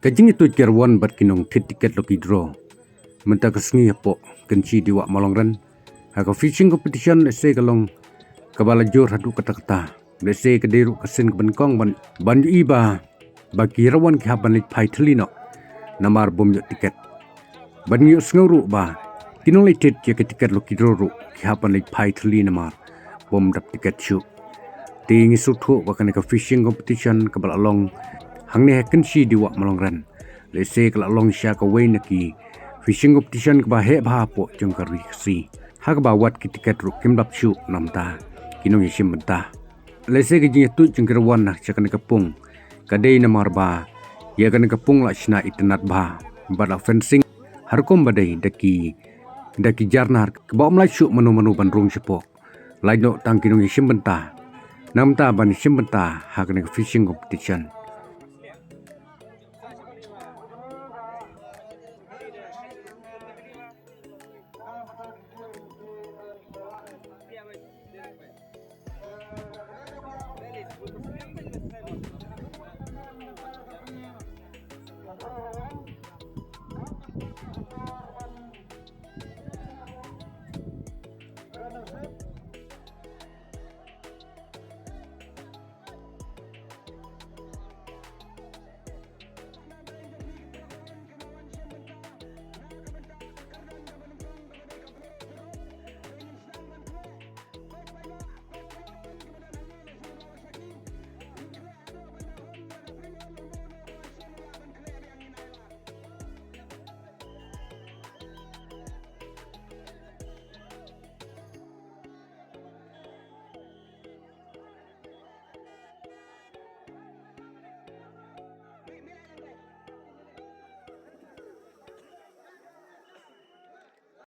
Kajing itu kerwan bat kinong tit tiket loki draw. Menta kesengi hapo kenci diwa malongran. Haka fishing competition lese kalong kabala jor hadu kata-kata. Lese kederu kesen kebenkong banyu iba bagi rawan ki haban lit pai telino. Namar bom yuk tiket. Banyu senguru ba kinong litit ya ke tiket loki draw ru ki haban lit pai teli namar bom dap tiket syuk. Tingi sutu bakane ka fishing competition kabala along hangne kenci diwa malongran. Lese kala long sya ka way naki fishing competition ka bahe po jeng kari si ha ka bawat ki tiket ru kim dap syu namta kinong yisim bentah. Lese ka jing tu jeng kerwan nak cakane kapung kadai namar ba ya kan kapung la sna itnat ba bala fencing harkom badai daki jarnar ka ba omlai syu menu bandrung sepok laino tang kinong yisim bentah namta ban yisim bentah ha ka fishing competition